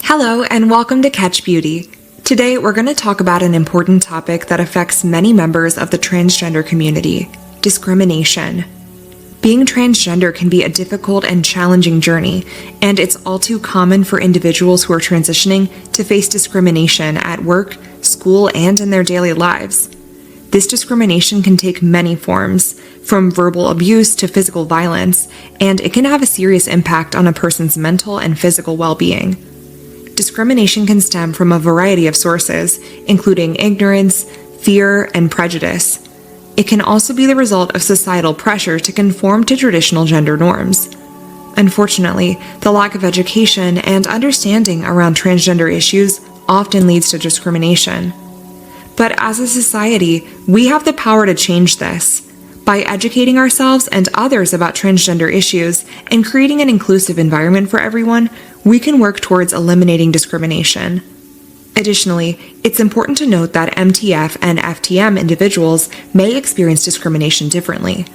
Hello and welcome to KetchBeauty. Today we're going to talk about an important topic that affects many members of the transgender community: discrimination. Being transgender can be a difficult and challenging journey, and it's all too common for individuals who are transitioning to face discrimination at work, school, and in their daily lives. This discrimination can take many forms, from verbal abuse to physical violence, and it can have a serious impact on a person's mental and physical well-being. Discrimination can stem from a variety of sources, including ignorance, fear, and prejudice. It can also be the result of societal pressure to conform to traditional gender norms. Unfortunately, the lack of education and understanding around transgender issues often leads to discrimination. But as a society, we have the power to change this. By educating ourselves and others about transgender issues and creating an inclusive environment for everyone, we can work towards eliminating discrimination. Additionally, it's important to note that MTF and FTM individuals may experience discrimination differently.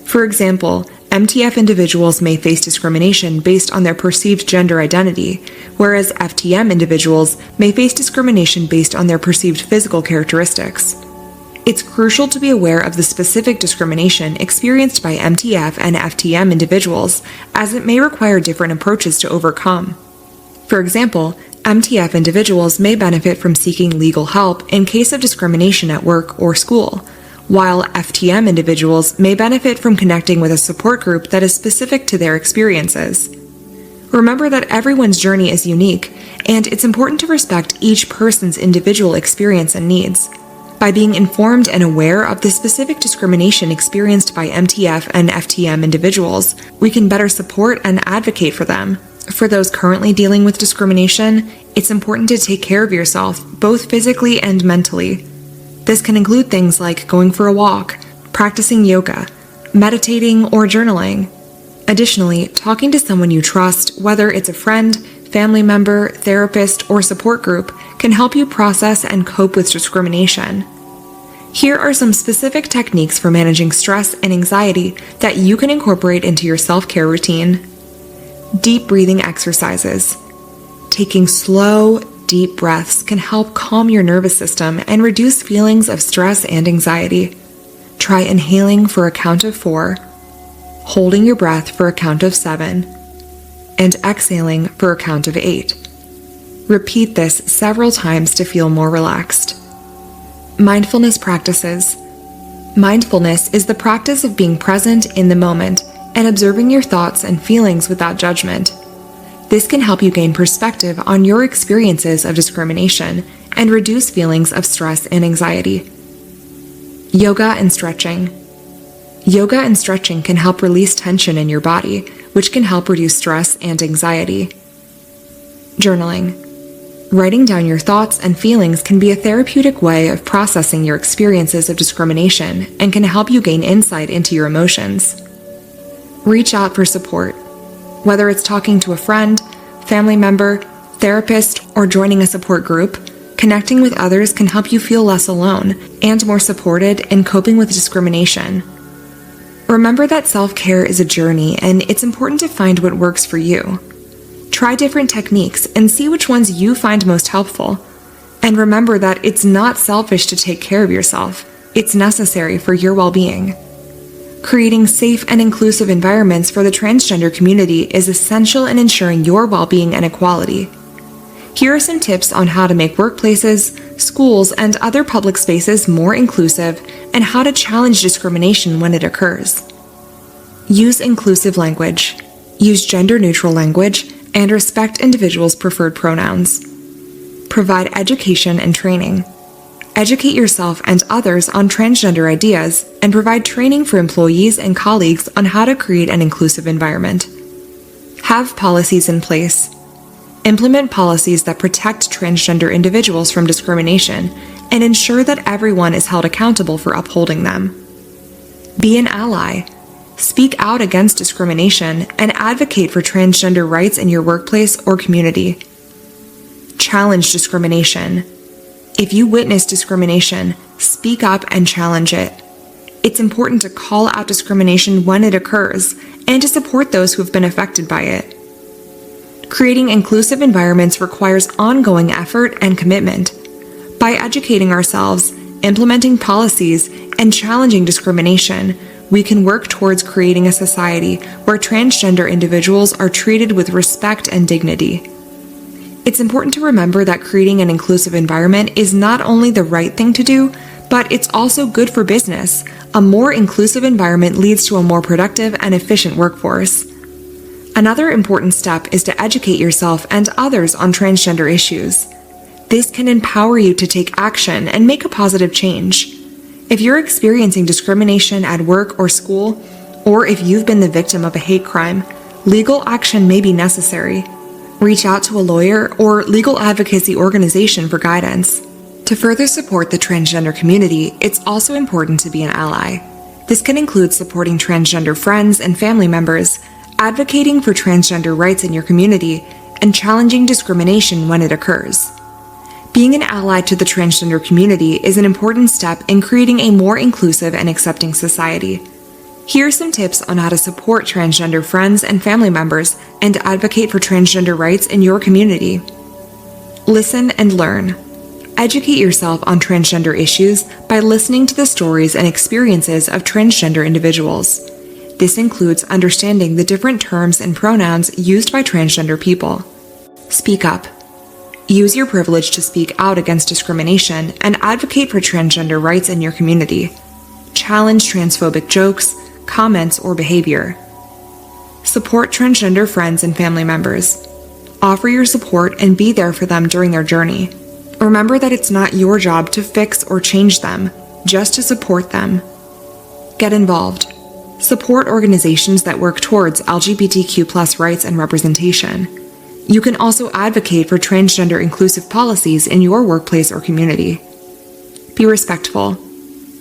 For example, MTF individuals may face discrimination based on their perceived gender identity, whereas FTM individuals may face discrimination based on their perceived physical characteristics. It's crucial to be aware of the specific discrimination experienced by MTF and FTM individuals, as it may require different approaches to overcome. For example, MTF individuals may benefit from seeking legal help in case of discrimination at work or school, while FTM individuals may benefit from connecting with a support group that is specific to their experiences. Remember that everyone's journey is unique, and it's important to respect each person's individual experience and needs. By being informed and aware of the specific discrimination experienced by MTF and FTM individuals, we can better support and advocate for them. For those currently dealing with discrimination, it's important to take care of yourself, both physically and mentally. This can include things like going for a walk, practicing yoga, meditating, or journaling. Additionally, talking to someone you trust, whether it's a friend, family member, therapist, or support group, can help you process and cope with discrimination. Here are some specific techniques for managing stress and anxiety that you can incorporate into your self-care routine. Deep breathing exercises. Taking slow, deep breaths can help calm your nervous system and reduce feelings of stress and anxiety. Try inhaling for a count of 4, holding your breath for a count of 7, and exhaling for a count of 8. Repeat this several times to feel more relaxed. Mindfulness practices. Mindfulness is the practice of being present in the moment and observing your thoughts and feelings without judgment. This can help you gain perspective on your experiences of discrimination and reduce feelings of stress and anxiety. Yoga and stretching. Yoga and stretching can help release tension in your body, which can help reduce stress and anxiety. Journaling. Writing down your thoughts and feelings can be a therapeutic way of processing your experiences of discrimination and can help you gain insight into your emotions. Reach out for support. Whether it's talking to a friend, family member, therapist, or joining a support group, connecting with others can help you feel less alone and more supported in coping with discrimination. Remember that self-care is a journey, and it's important to find what works for you. Try different techniques and see which ones you find most helpful. And remember that it's not selfish to take care of yourself. It's necessary for your well-being. Creating safe and inclusive environments for the transgender community is essential in ensuring your well-being and equality. Here are some tips on how to make workplaces, schools, and other public spaces more inclusive and how to challenge discrimination when it occurs. Use inclusive language. Use gender-neutral language and respect individuals' preferred pronouns. Provide education and training. Educate yourself and others on transgender ideas and provide training for employees and colleagues on how to create an inclusive environment. Have policies in place. Implement policies that protect transgender individuals from discrimination and ensure that everyone is held accountable for upholding them. Be an ally. Speak out against discrimination and advocate for transgender rights in your workplace or community. Challenge discrimination. If you witness discrimination, speak up and challenge it. It's important to call out discrimination when it occurs and to support those who have been affected by it. Creating inclusive environments requires ongoing effort and commitment. By educating ourselves, implementing policies, and challenging discrimination, we can work towards creating a society where transgender individuals are treated with respect and dignity. It's important to remember that creating an inclusive environment is not only the right thing to do, but it's also good for business. A more inclusive environment leads to a more productive and efficient workforce. Another important step is to educate yourself and others on transgender issues. This can empower you to take action and make a positive change. If you're experiencing discrimination at work or school, or if you've been the victim of a hate crime, legal action may be necessary. Reach out to a lawyer or legal advocacy organization for guidance. To further support the transgender community, it's also important to be an ally. This can include supporting transgender friends and family members, advocating for transgender rights in your community, and challenging discrimination when it occurs. Being an ally to the transgender community is an important step in creating a more inclusive and accepting society. Here are some tips on how to support transgender friends and family members and advocate for transgender rights in your community. Listen and learn. Educate yourself on transgender issues by listening to the stories and experiences of transgender individuals. This includes understanding the different terms and pronouns used by transgender people. Speak up. Use your privilege to speak out against discrimination and advocate for transgender rights in your community. Challenge transphobic jokes, comments, or behavior. Support transgender friends and family members. Offer your support and be there for them during their journey. Remember that it's not your job to fix or change them, just to support them. Get involved. Support organizations that work towards LGBTQ+ rights and representation. You can also advocate for transgender inclusive policies in your workplace or community. Be respectful.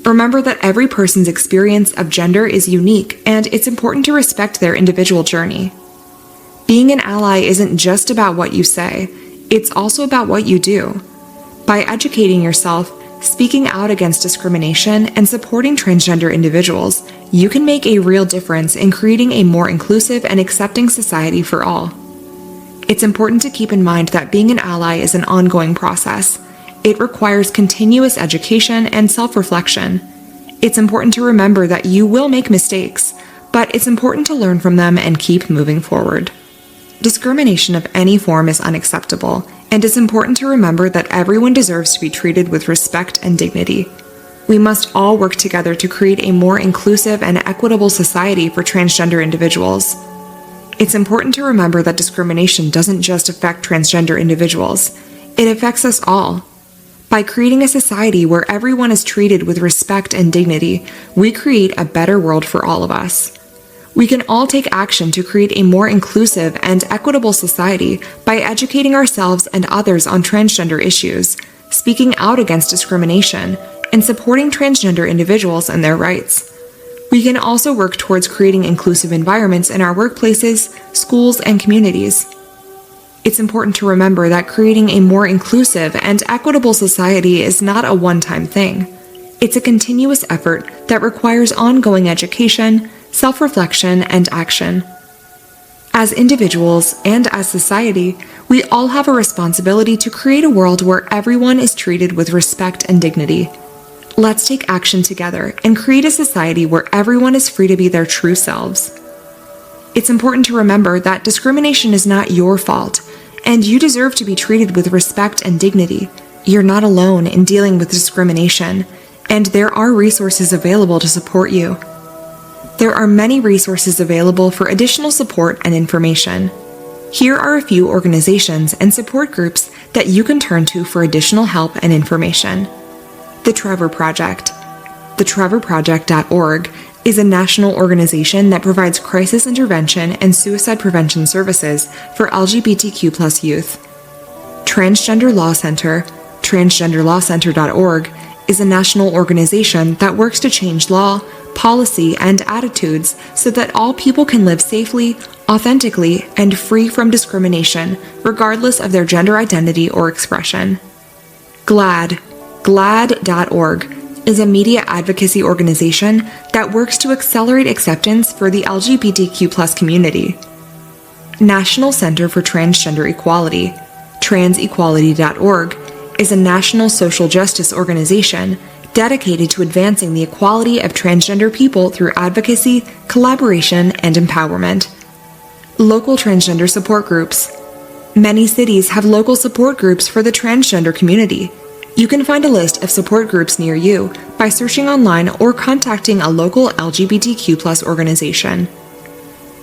Remember that every person's experience of gender is unique, and it's important to respect their individual journey. Being an ally isn't just about what you say, it's also about what you do. By educating yourself, speaking out against discrimination, and supporting transgender individuals, you can make a real difference in creating a more inclusive and accepting society for all. It's important to keep in mind that being an ally is an ongoing process. It requires continuous education and self-reflection. It's important to remember that you will make mistakes, but it's important to learn from them and keep moving forward. Discrimination of any form is unacceptable, and it's important to remember that everyone deserves to be treated with respect and dignity. We must all work together to create a more inclusive and equitable society for transgender individuals. It's important to remember that discrimination doesn't just affect transgender individuals, it affects us all. By creating a society where everyone is treated with respect and dignity, we create a better world for all of us. We can all take action to create a more inclusive and equitable society by educating ourselves and others on transgender issues, speaking out against discrimination, and supporting transgender individuals and their rights. We can also work towards creating inclusive environments in our workplaces, schools, and communities. It's important to remember that creating a more inclusive and equitable society is not a one-time thing. It's a continuous effort that requires ongoing education, self-reflection, and action. As individuals and as society, we all have a responsibility to create a world where everyone is treated with respect and dignity. Let's take action together and create a society where everyone is free to be their true selves. It's important to remember that discrimination is not your fault, and you deserve to be treated with respect and dignity. You're not alone in dealing with discrimination, and there are resources available to support you. There are many resources available for additional support and information. Here are a few organizations and support groups that you can turn to for additional help and information. The Trevor Project. TheTrevorProject.org is a national organization that provides crisis intervention and suicide prevention services for LGBTQ+ youth. Transgender Law Center, transgenderlawcenter.org, is a national organization that works to change law, policy, and attitudes so that all people can live safely, authentically, and free from discrimination, regardless of their gender identity or expression. GLAAD.org is a media advocacy organization that works to accelerate acceptance for the LGBTQ+ community. National Center for Transgender Equality, transequality.org, is a national social justice organization dedicated to advancing the equality of transgender people through advocacy, collaboration, and empowerment. Local transgender support groups. Many cities have local support groups for the transgender community. You can find a list of support groups near you by searching online or contacting a local LGBTQ+ organization.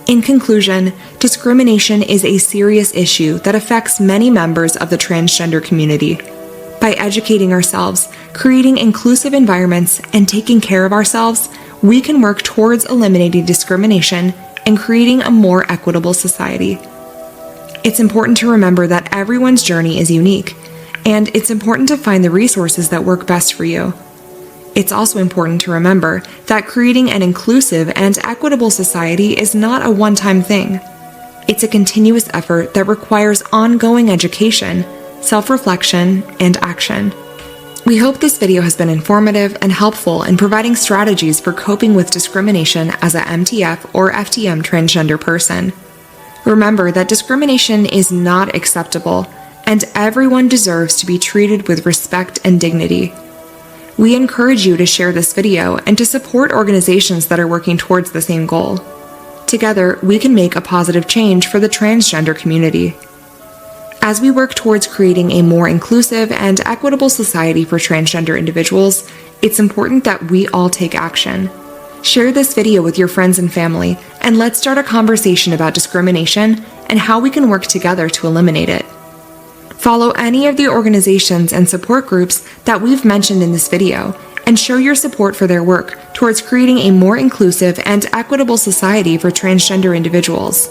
In conclusion, discrimination is a serious issue that affects many members of the transgender community. By educating ourselves, creating inclusive environments, and taking care of ourselves, we can work towards eliminating discrimination and creating a more equitable society. It's important to remember that everyone's journey is unique, and it's important to find the resources that work best for you. It's also important to remember that creating an inclusive and equitable society is not a one-time thing. It's a continuous effort that requires ongoing education, self-reflection, and action. We hope this video has been informative and helpful in providing strategies for coping with discrimination as a MTF or FTM transgender person. Remember that discrimination is not acceptable, and everyone deserves to be treated with respect and dignity. We encourage you to share this video and to support organizations that are working towards the same goal. Together, we can make a positive change for the transgender community. As we work towards creating a more inclusive and equitable society for transgender individuals, it's important that we all take action. Share this video with your friends and family, and let's start a conversation about discrimination and how we can work together to eliminate it. Follow any of the organizations and support groups that we've mentioned in this video, and show your support for their work towards creating a more inclusive and equitable society for transgender individuals.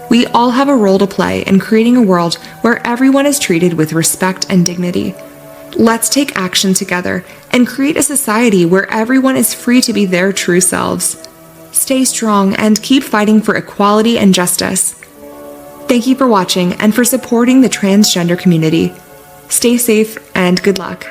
We all have a role to play in creating a world where everyone is treated with respect and dignity. Let's take action together and create a society where everyone is free to be their true selves. Stay strong and keep fighting for equality and justice. Thank you for watching and for supporting the transgender community. Stay safe and good luck.